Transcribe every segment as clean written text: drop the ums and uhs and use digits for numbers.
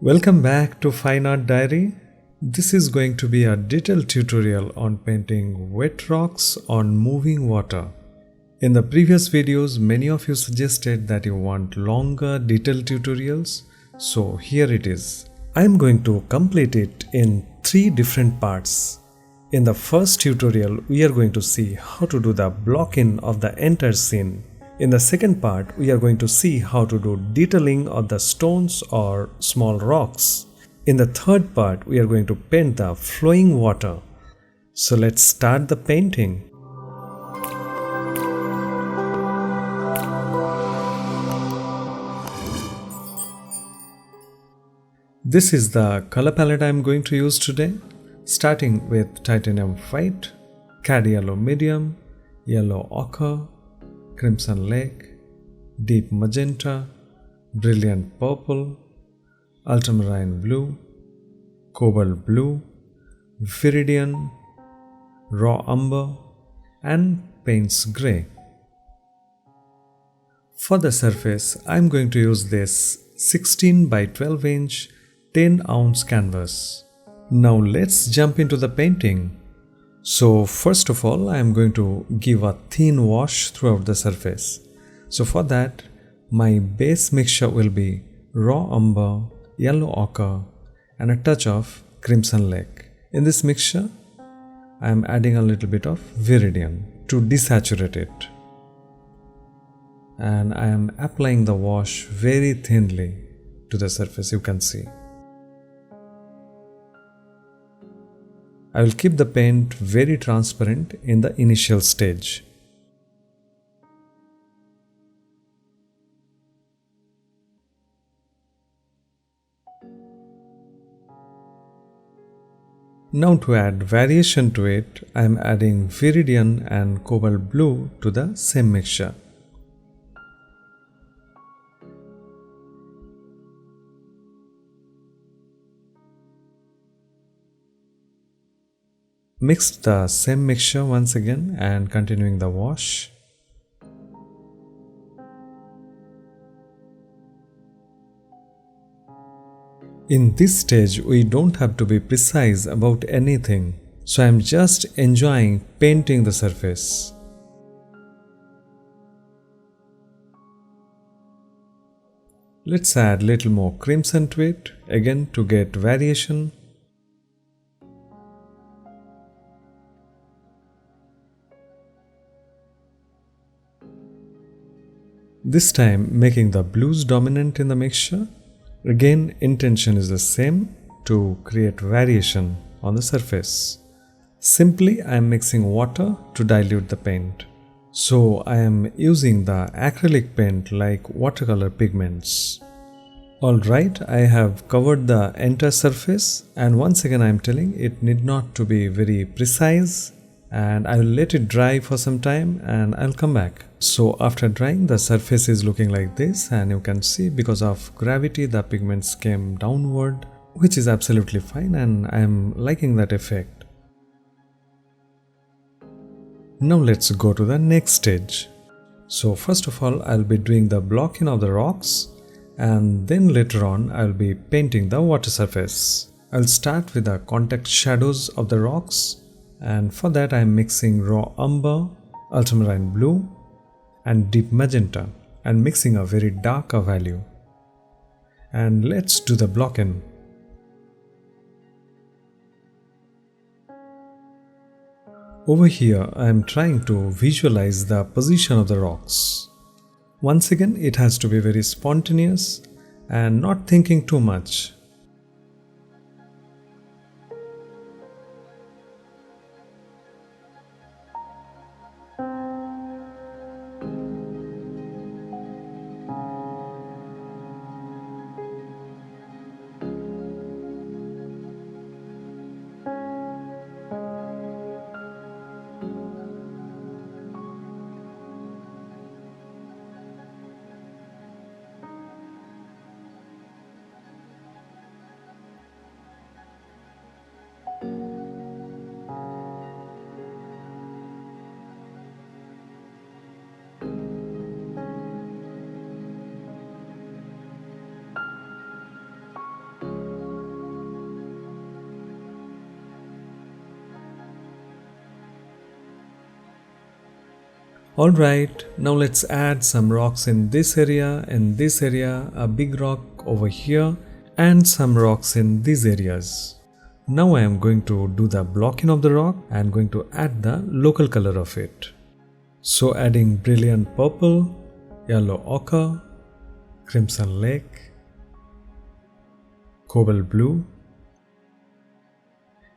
Welcome back to Fine Art Diary. This is going to be a detailed tutorial on painting wet rocks on moving water. In the previous videos, many of you suggested that you want longer detailed tutorials, so here it is. I am going to complete it in 3 different parts. In the first tutorial, we are going to see how to do the block-in of the entire scene. In the second part, we are going to see how to do detailing of the stones or small rocks. In the third part, we are going to paint the flowing water. So let's start the painting. This is the color palette I am going to use today, starting with titanium white, Cad Yellow Medium, yellow ochre, crimson lake, deep magenta, brilliant purple, ultramarine blue, cobalt blue, Viridian, raw umber, and Payne's grey. For the surface, I am going to use this 16 by 12 inch 10 ounce canvas. Now let's jump into the painting. So first of all, I am going to give a thin wash throughout the surface. So for that, my base mixture will be raw umber, yellow ochre, and a touch of crimson lake. In this mixture, I am adding a little bit of Viridian to desaturate it. And I am applying the wash very thinly to the surface, you can see. I will keep the paint very transparent in the initial stage. Now to add variation to it, I am adding Viridian and Cobalt Blue to the same mixture. Mix the same mixture once again and continuing the wash. In this stage, we don't have to be precise about anything, so I am just enjoying painting the surface. Let's add little more crimson to it, again to get variation. This time making the blues dominant in the mixture. Again, intention is the same, to create variation on the surface. Simply I am mixing water to dilute the paint. So I am using the acrylic paint like watercolor pigments. Alright, I have covered the entire surface, and once again I am telling it need not to be very precise, and I will let it dry for some time and I'll come back. So after drying, the surface is looking like this, and you can see because of gravity the pigments came downward, which is absolutely fine, and I am liking that effect. Now let's go to the next stage. So first of all, I'll be doing the block-in of the rocks, and then later on I'll be painting the water surface. I'll start with the contact shadows of the rocks, and for that I am mixing raw umber, ultramarine blue, and deep magenta, and mixing a very dark value. And let's do the block-in. Over here I am trying to visualize the position of the rocks. Once again, it has to be very spontaneous and not thinking too much. Alright, now let's add some rocks in this area, a big rock over here, and some rocks in these areas. Now I am going to do the blocking of the rock and going to add the local color of it. So adding brilliant purple, yellow ochre, crimson lake, cobalt blue,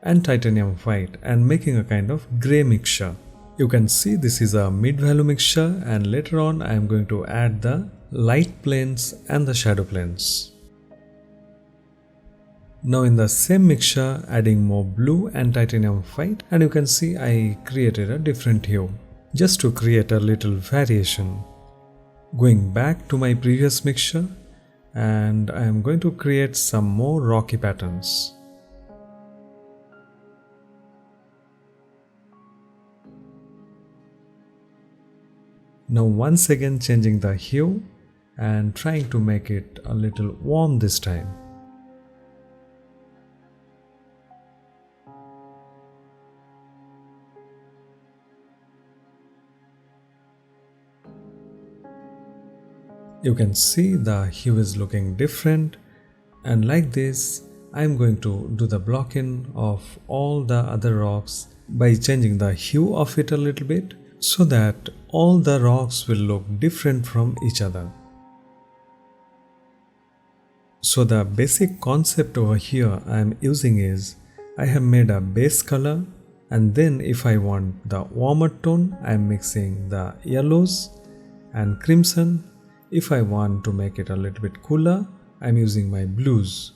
and titanium white, and making a kind of grey mixture. You can see this is a mid-value mixture, and later on I am going to add the light planes and the shadow planes. Now in the same mixture, adding more blue and titanium white, and you can see I created a different hue just to create a little variation. Going back to my previous mixture, and I am going to create some more rocky patterns. Now once again changing the hue and trying to make it a little warm this time. You can see the hue is looking different, and like this I am going to do the blocking of all the other rocks by changing the hue of it a little bit, so that all the rocks will look different from each other. So the basic concept over here I am using is, I have made a base color, and then if I want the warmer tone I am mixing the yellows and crimson. If I want to make it a little bit cooler, I am using my blues.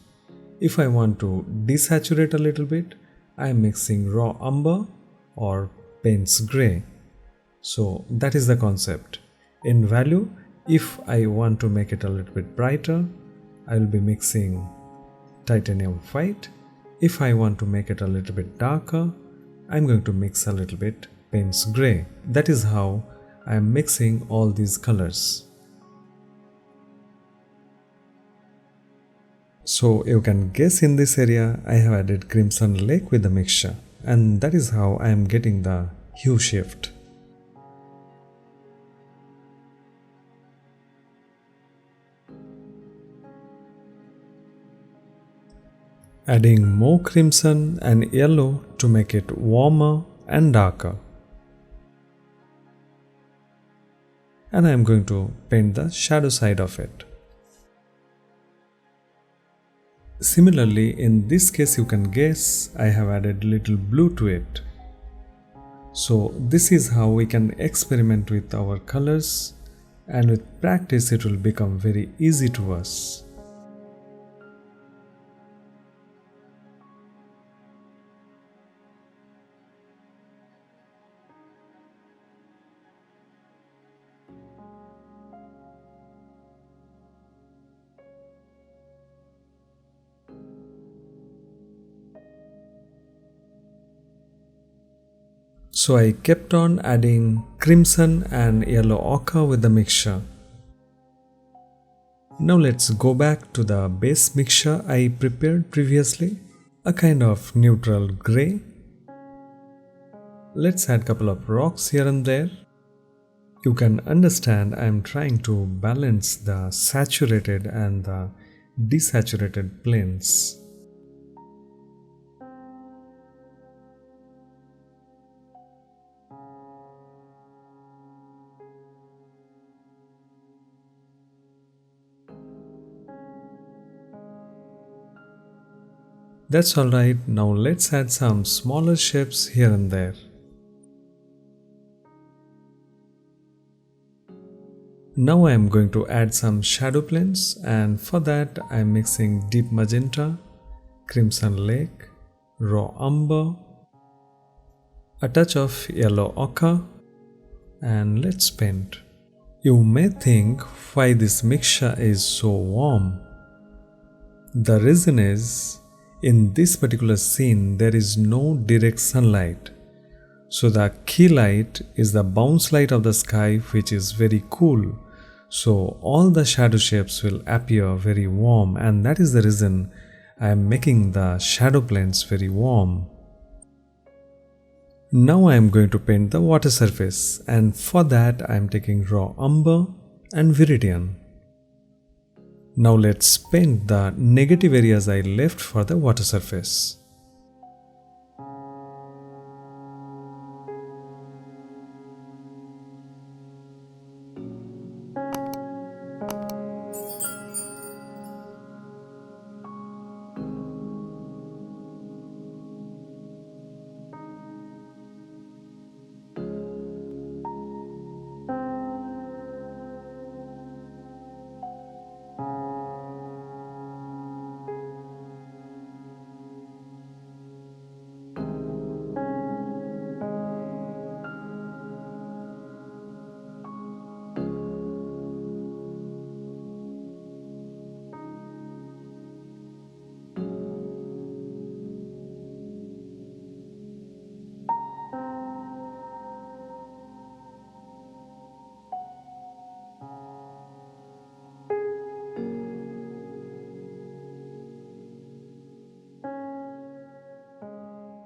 If I want to desaturate a little bit, I am mixing raw umber or Payen's gray. So that is the concept. In value, if I want to make it a little bit brighter, I will be mixing titanium white. If I want to make it a little bit darker, I am going to mix a little bit Payen's gray. That is how I am mixing all these colors. So you can guess, in this area I have added crimson lake with the mixture, and that is how I am getting the hue shift. Adding more crimson and yellow to make it warmer and darker. And I am going to paint the shadow side of it. Similarly, in this case you can guess I have added little blue to it. So this is how we can experiment with our colors, and with practice it will become very easy to us. So I kept on adding crimson and yellow ochre with the mixture. Now let's go back to the base mixture I prepared previously, a kind of neutral grey. Let's add a couple of rocks here and there. You can understand I am trying to balance the saturated and the desaturated planes. That's alright, now let's add some smaller shapes here and there. Now I am going to add some shadow planes, and for that I am mixing deep magenta, crimson lake, raw umber, a touch of yellow ochre, and let's paint. You may think why this mixture is so warm. The reason is, in this particular scene there is no direct sunlight, so the key light is the bounce light of the sky, which is very cool, so all the shadow shapes will appear very warm, and that is the reason I am making the shadow planes very warm. Now I am going to paint the water surface, and for that I am taking raw umber and Viridian. Now let's paint the negative areas I left for the water surface.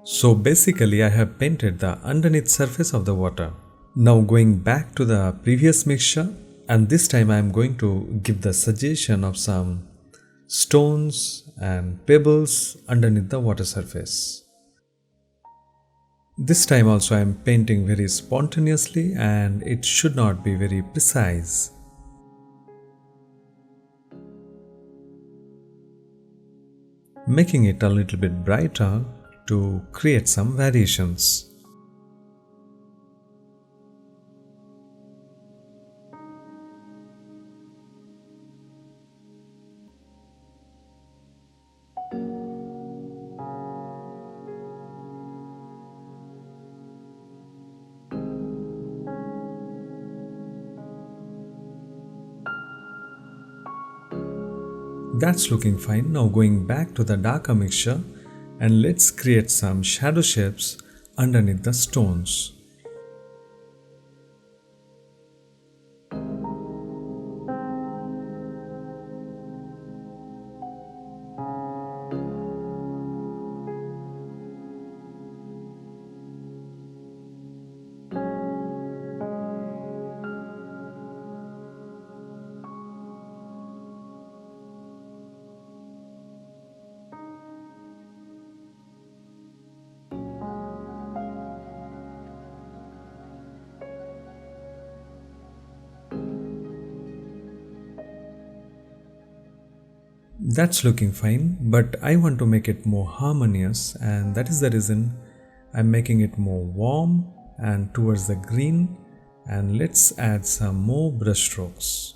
So basically I have painted the underneath surface of the water. Now going back to the previous mixture, and this time I am going to give the suggestion of some stones and pebbles underneath the water surface. This time also I am painting very spontaneously and it should not be very precise. Making it a little bit brighter to create some variations. That's looking fine. Now going back to the darker mixture and let's create some shadow shapes underneath the stones. That's looking fine, but I want to make it more harmonious, and that is the reason I'm making it more warm and towards the green, and let's add some more brush strokes.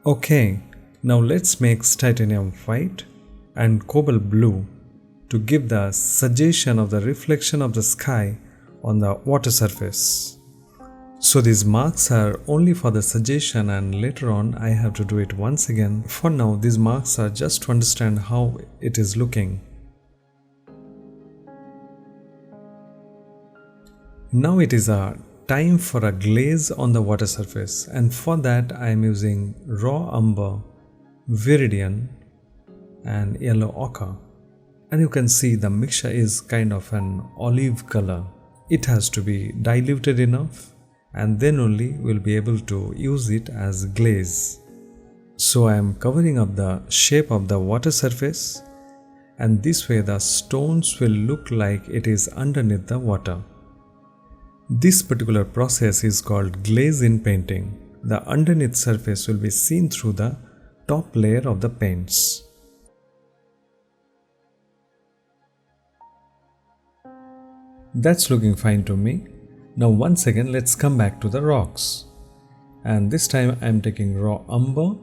Okay, now let's mix titanium white and cobalt blue to give the suggestion of the reflection of the sky on the water surface. So these marks are only for the suggestion and later on I have to do it once again. For now these marks are just to understand how it is looking. Now it is a time for a glaze on the water surface, and for that I am using raw umber, Viridian and yellow ochre. And you can see the mixture is kind of an olive color. It has to be diluted enough and then only we'll be able to use it as glaze. So I am covering up the shape of the water surface, and this way the stones will look like it is underneath the water. This particular process is called glaze in painting. The underneath surface will be seen through the top layer of the paints. That's looking fine to me. Now once again let's come back to the rocks, and this time I am taking raw umber,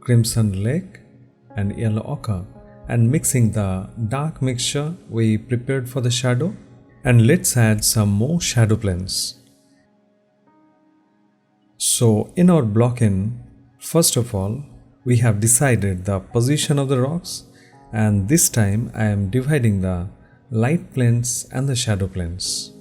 crimson lake and yellow ochre and mixing the dark mixture we prepared for the shadow, and let's add some more shadow planes. So in our block-in, first of all we have decided the position of the rocks, and this time I am dividing the light planes and the shadow planes.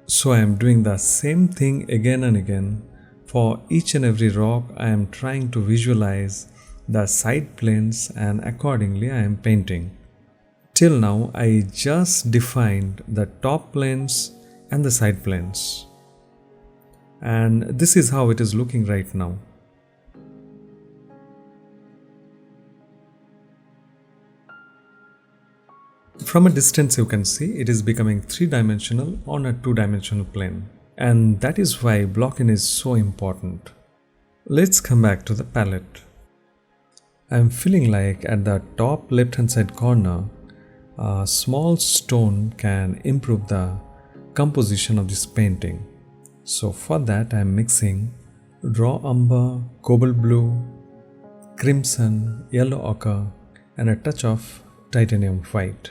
So I am doing the same thing again and again. For each and every rock, I am trying to visualize the side planes and accordingly I am painting. Till now, I just defined the top planes and the side planes. And this is how it is looking right now. From a distance you can see it is becoming 3-dimensional on a 2-dimensional plane. And that is why blocking is so important. Let's come back to the palette. I am feeling like at the top left hand side corner, a small stone can improve the composition of this painting. So for that I am mixing raw umber, cobalt blue, crimson, yellow ochre and a touch of titanium white.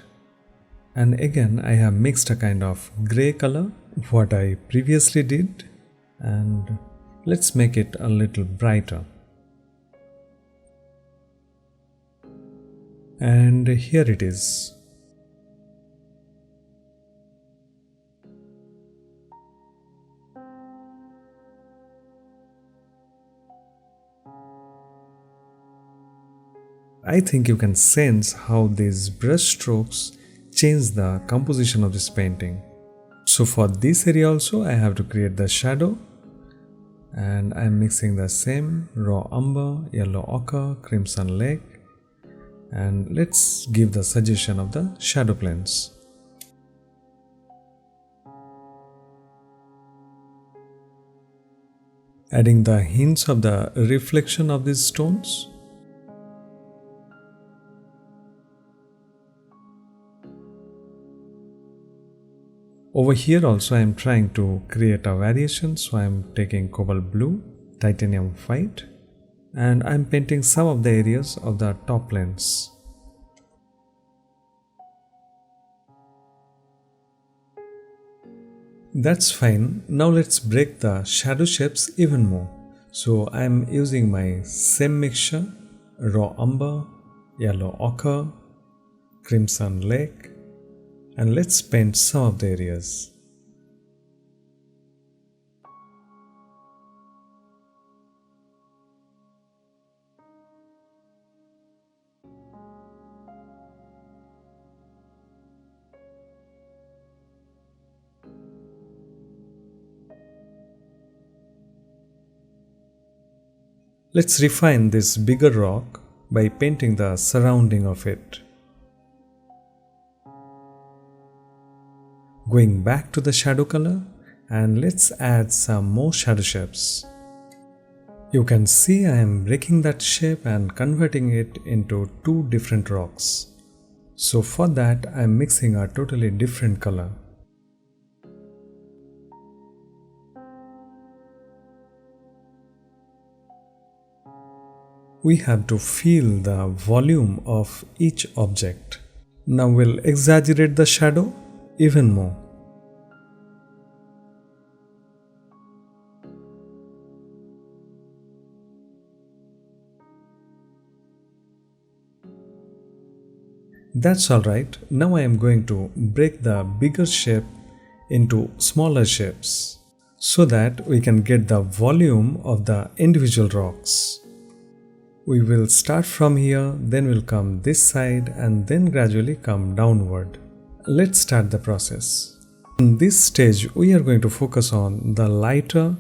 And again I have mixed a kind of grey color, what I previously did, and let's make it a little brighter. And here it is. I think you can sense how these brush strokes change the composition of this painting. So for this area also I have to create the shadow, and I am mixing the same raw umber, yellow ochre, crimson lake, and let's give the suggestion of the shadow planes. Adding the hints of the reflection of these stones. Over here also I am trying to create a variation, so I am taking cobalt blue, titanium white, and I am painting some of the areas of the top planes. That's fine. Now let's break the shadow shapes even more. So I am using my same mixture, raw umber, yellow ochre, crimson lake, and let's paint some of the areas. Let's refine this bigger rock by painting the surrounding of it. Going back to the shadow color, and let's add some more shadow shapes. You can see I am breaking that shape and converting it into two different rocks. So for that I am mixing a totally different color. We have to feel the volume of each object. Now we'll exaggerate the shadow even more. That's alright. Now I am going to break the bigger shape into smaller shapes so that we can get the volume of the individual rocks. We will start from here, then we'll come this side and then gradually come downward. Let's start the process. In this stage, we are going to focus on the lighter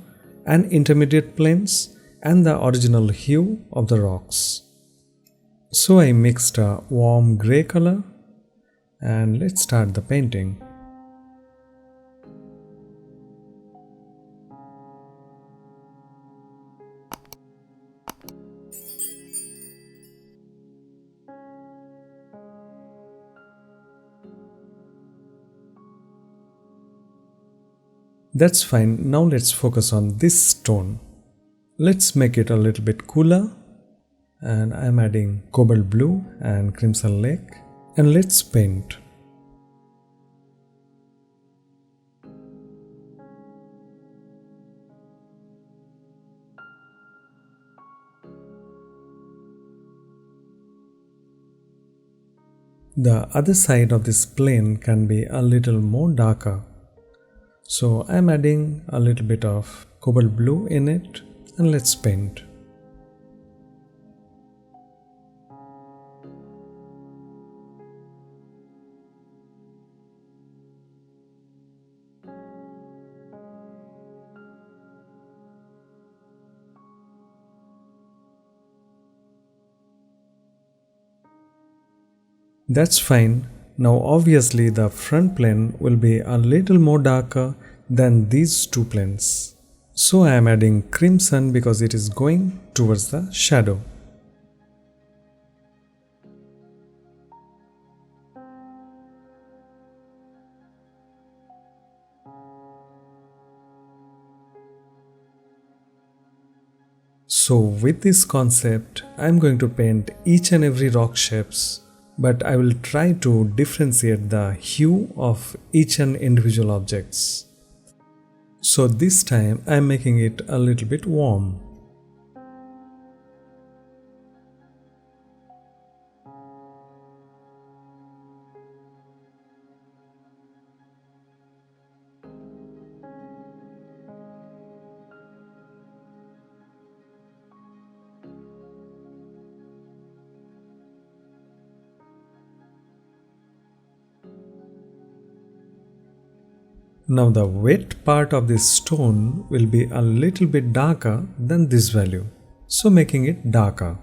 and intermediate planes and the original hue of the rocks. So I mixed a warm grey color and let's start the painting. That's fine. Now let's focus on this stone. Let's make it a little bit cooler, and I'm adding cobalt blue and crimson lake, and let's paint. The other side of this plane can be a little more darker. So I'm adding a little bit of Cobalt Blue in it, and let's paint. That's fine. Now obviously the front plane will be a little more darker than these two planes. So I am adding crimson because it is going towards the shadow. So with this concept, I am going to paint each and every rock shapes, but I will try to differentiate the hue of each and individual objects. So this time I am making it a little bit warm. Now the wet part of this stone will be a little bit darker than this value, so making it darker.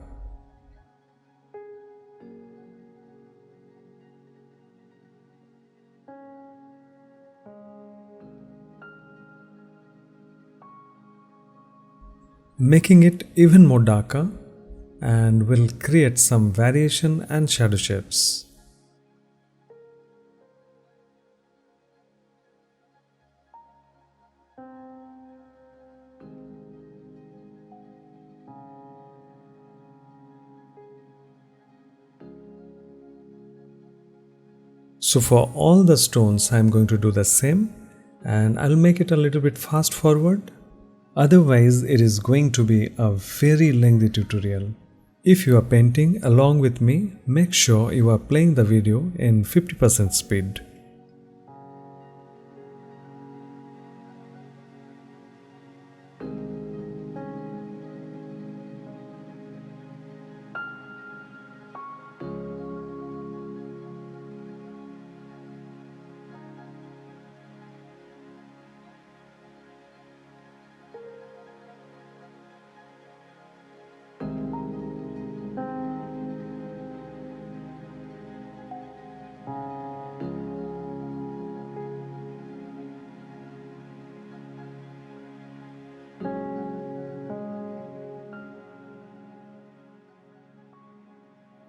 Making it even more darker and will create some variation and shadow shapes. So for all the stones I am going to do the same, and I'll make it a little bit fast forward. Otherwise it is going to be a very lengthy tutorial. If you are painting along with me, make sure you are playing the video in 50% speed.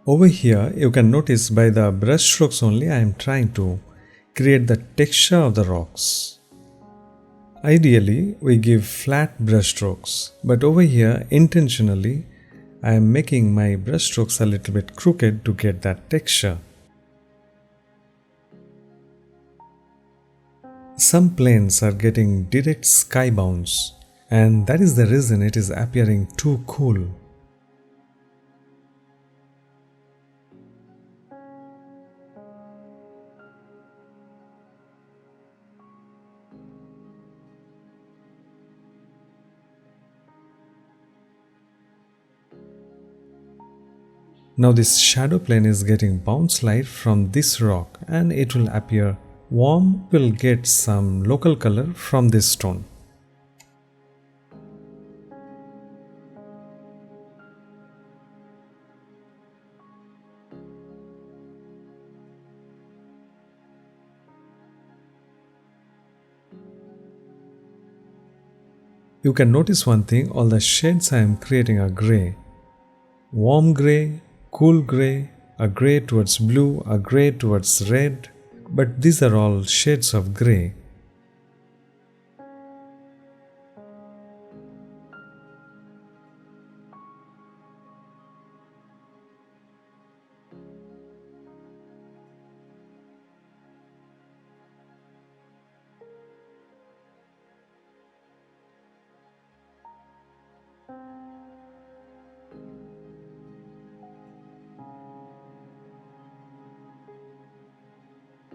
Over here you can notice by the brush strokes only I am trying to create the texture of the rocks. Ideally we give flat brush strokes, but over here intentionally I am making my brush strokes a little bit crooked to get that texture. Some planes are getting direct sky bounce, and that is the reason it is appearing too cool. Now this shadow plane is getting bounce light from this rock and it will appear warm, will get some local color from this stone. You can notice one thing, all the shades I am creating are grey. Warm grey, cool grey, a grey towards blue, a grey towards red, but these are all shades of grey.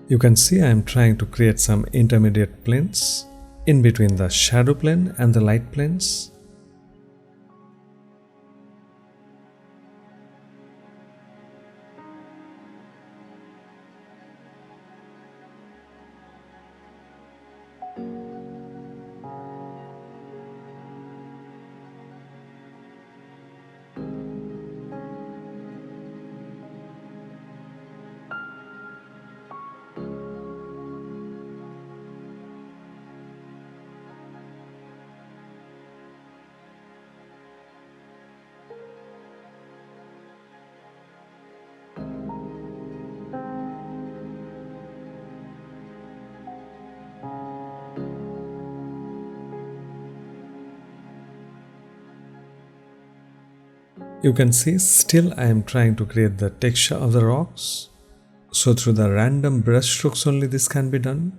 You can see I am trying to create some intermediate planes in between the shadow plane and the light planes. You can see still I am trying to create the texture of the rocks. So through the random brush strokes only this can be done.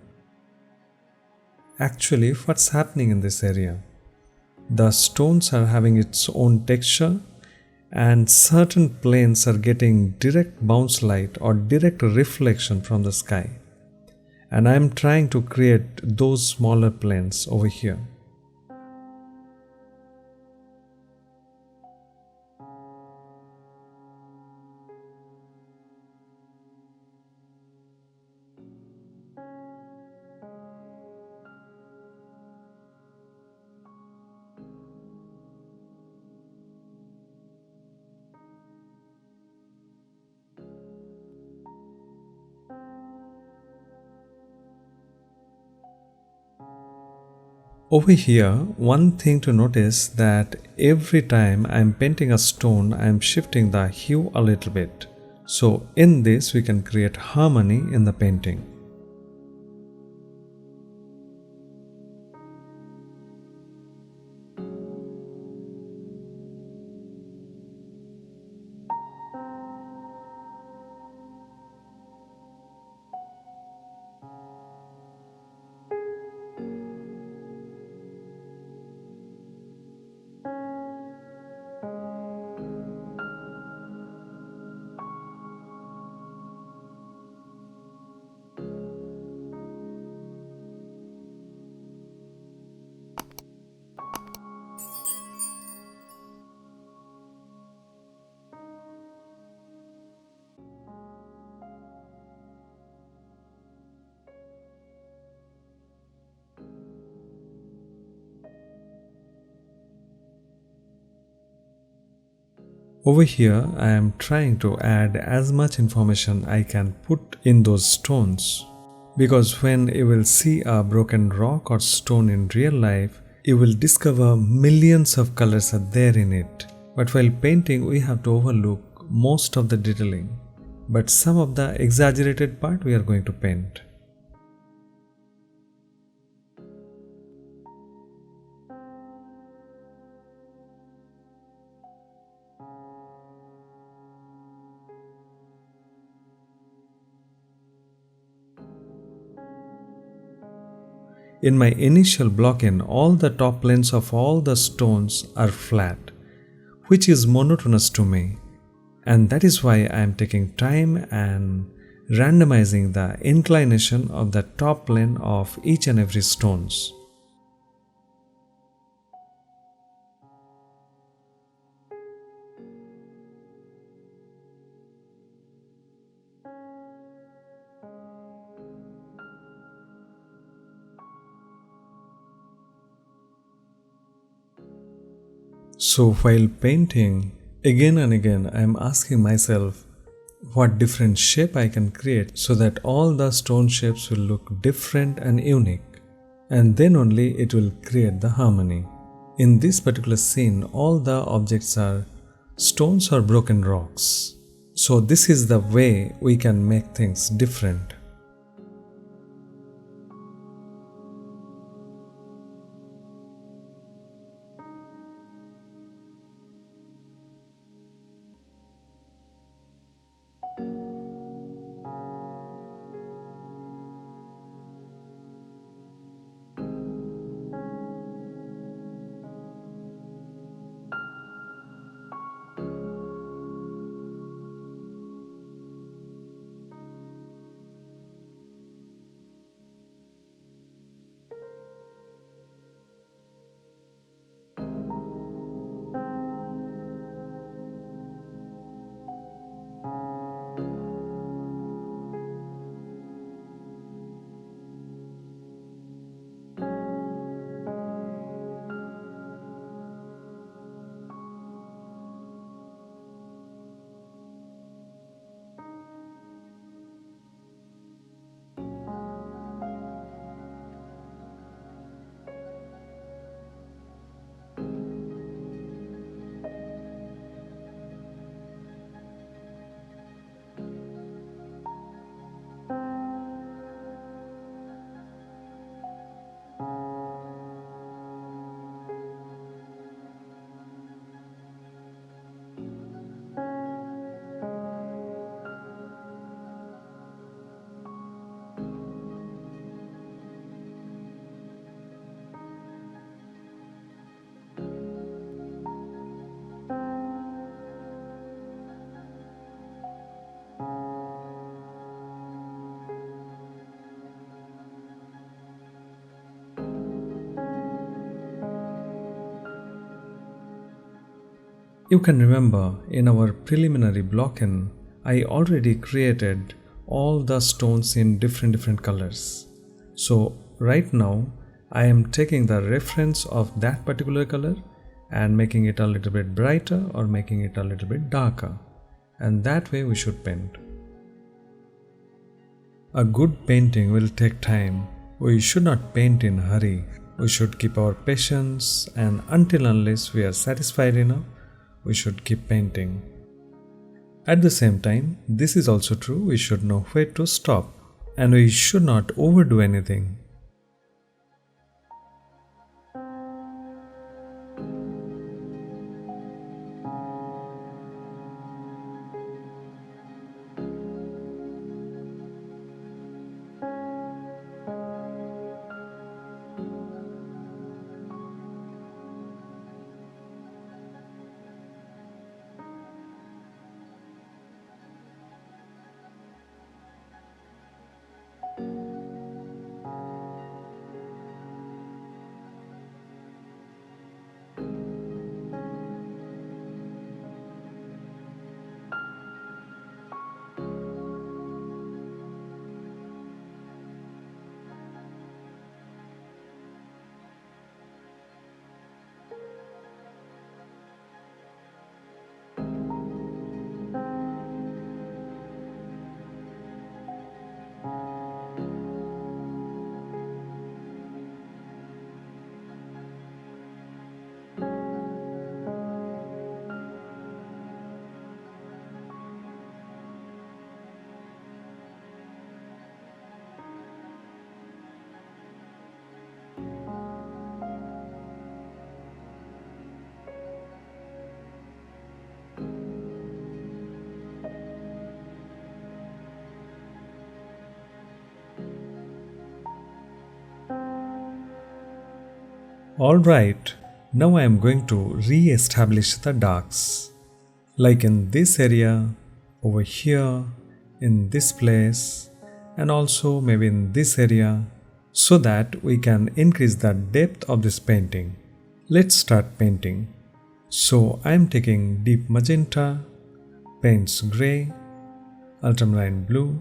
Actually, what's happening in this area? The stones are having its own texture and certain planes are getting direct bounce light or direct reflection from the sky. And I am trying to create those smaller planes over here. Over here, one thing to notice that every time I am painting a stone, I am shifting the hue a little bit. So in this we can create harmony in the painting. Over here, I am trying to add as much information I can put in those stones. Because when you will see a broken rock or stone in real life, you will discover millions of colors are there in it. But while painting, we have to overlook most of the detailing. But some of the exaggerated part we are going to paint. In my initial block-in, all the top planes of all the stones are flat, which is monotonous to me. And that is why I am taking time and randomizing the inclination of the top plane of each and every stones. So while painting, again and again I am asking myself what different shape I can create so that all the stone shapes will look different and unique, and then only it will create the harmony. In this particular scene, all the objects are stones or broken rocks. So this is the way we can make things different. You can remember in our preliminary block-in, I already created all the stones in different colors. So right now I am taking the reference of that particular color and making it a little bit brighter or making it a little bit darker, and that way we should paint. A good painting will take time. We should not paint in a hurry. We should keep our patience, and until unless we are satisfied enough, we should keep painting. At the same time, this is also true, we should know where to stop, and we should not overdo anything. Alright, now I am going to re-establish the darks. Like in this area, over here, in this place, and also maybe in this area, so that we can increase the depth of this painting. Let's start painting. So I am taking deep magenta, paints grey, ultramarine blue,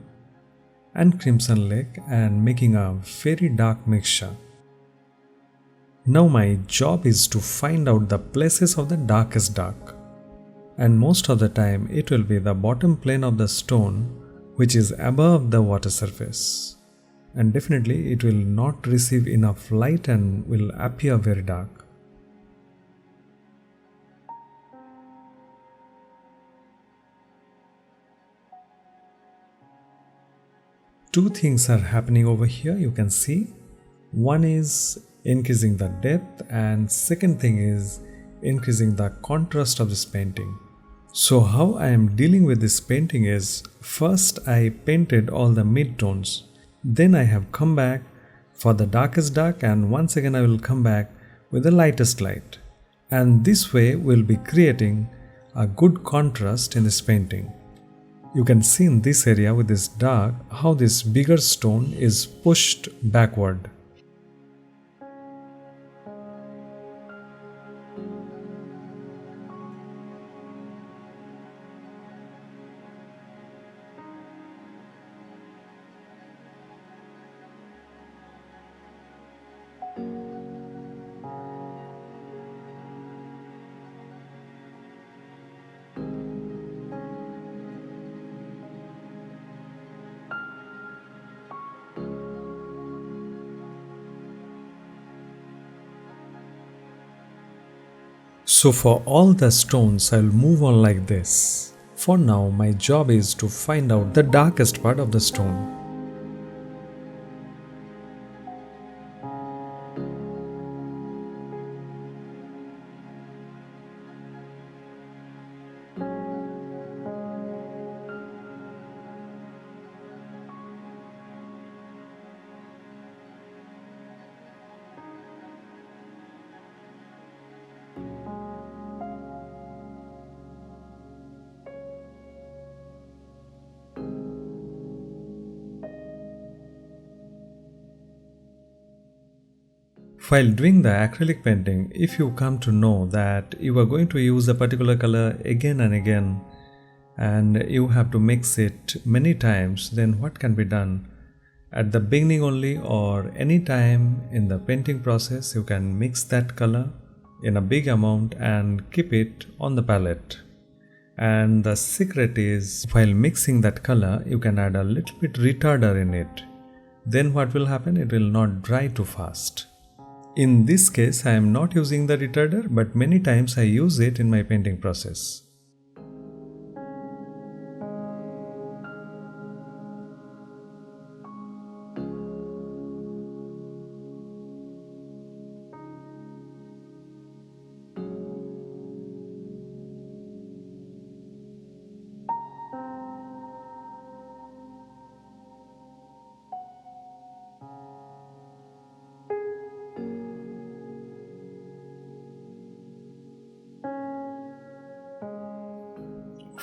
and crimson lake and making a very dark mixture. Now my job is to find out the places of the darkest dark, and most of the time it will be the bottom plane of the stone which is above the water surface, and definitely it will not receive enough light and will appear very dark. Two things are happening over here, you can see. One is increasing the depth, and second thing is increasing the contrast of this painting. So how I am dealing with this painting is, first I painted all the mid-tones, then I have come back for the darkest dark, and once again I will come back with the lightest light, and this way we will be creating a good contrast in this painting. You can see in this area with this dark how this bigger stone is pushed backward. So for all the stones I will move on like this. For now my job is to find out the darkest part of the stone. While doing the acrylic painting, if you come to know that you are going to use a particular color again and again and you have to mix it many times, then what can be done? At the beginning only or any time in the painting process, you can mix that color in a big amount and keep it on the palette. And the secret is, while mixing that color, you can add a little bit retarder in it. Then what will happen? It will not dry too fast. In this case, I am not using the retarder, but many times I use it in my painting process.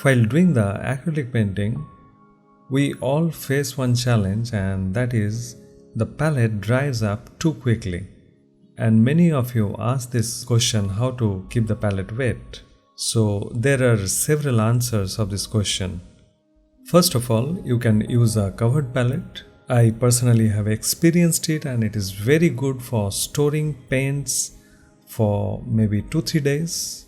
While doing the acrylic painting, we all face one challenge, and that is the palette dries up too quickly. And many of you ask this question, how to keep the palette wet. So there are several answers of this question. First of all, you can use a covered palette. I personally have experienced it and it is very good for storing paints for maybe 2-3 days.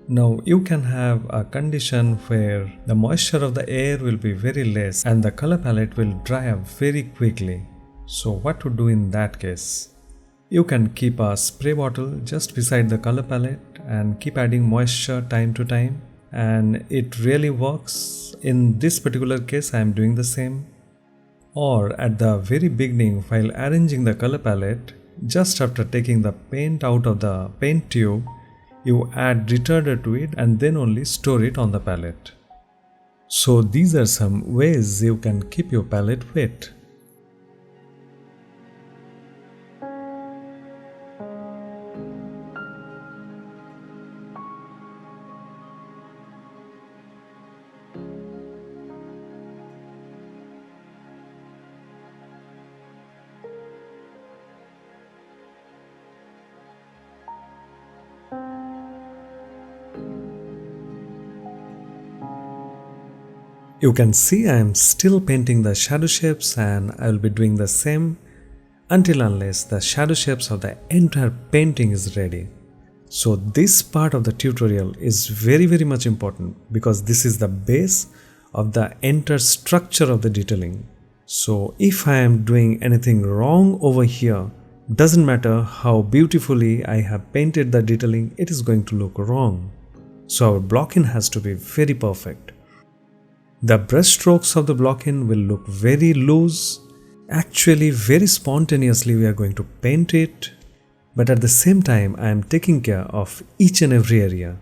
Now you can have a condition where the moisture of the air will be very less and the color palette will dry up very quickly. So what to do in that case? You can keep a spray bottle just beside the color palette and keep adding moisture time to time, and it really works. In this particular case I am doing the same. Or at the very beginning, while arranging the color palette, just after taking the paint out of the paint tube, you add retarder to it and then only store it on the palette. So these are some ways you can keep your palette wet. You can see I am still painting the shadow shapes, and I will be doing the same unless the shadow shapes of the entire painting is ready. So this part of the tutorial is very much important because this is the base of the entire structure of the detailing. So if I am doing anything wrong over here, doesn't matter how beautifully I have painted the detailing, it is going to look wrong. So our block-in has to be very perfect. The brush strokes of the block-in will look very loose. Actually, very spontaneously we are going to paint it, but at the same time I am taking care of each and every area.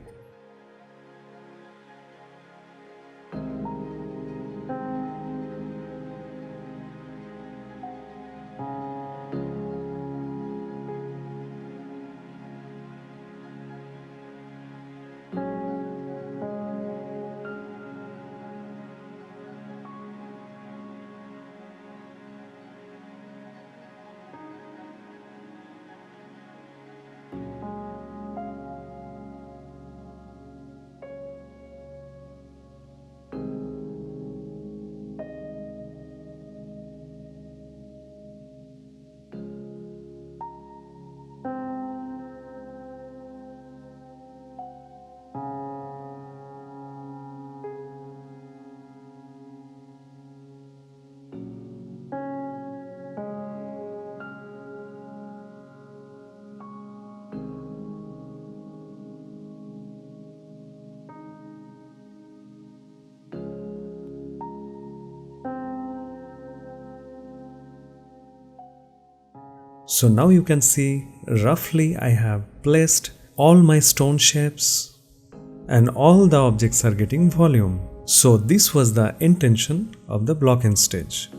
So now you can see roughly I have placed all my stone shapes and all the objects are getting volume. So this was the intention of the block-in stage.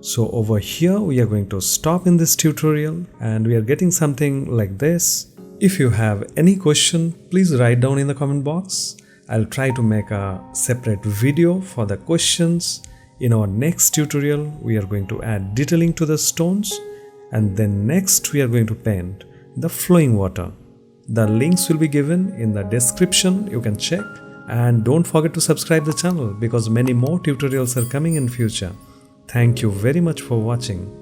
So over here we are going to stop in this tutorial and we are getting something like this. If you have any question, please write down in the comment box. I'll try to make a separate video for the questions. In our next tutorial, we are going to add detailing to the stones And then next we are going to paint the flowing water. The links will be given in the description, you can check. And don't forget to subscribe the channel because many more tutorials are coming in future. Thank you very much for watching.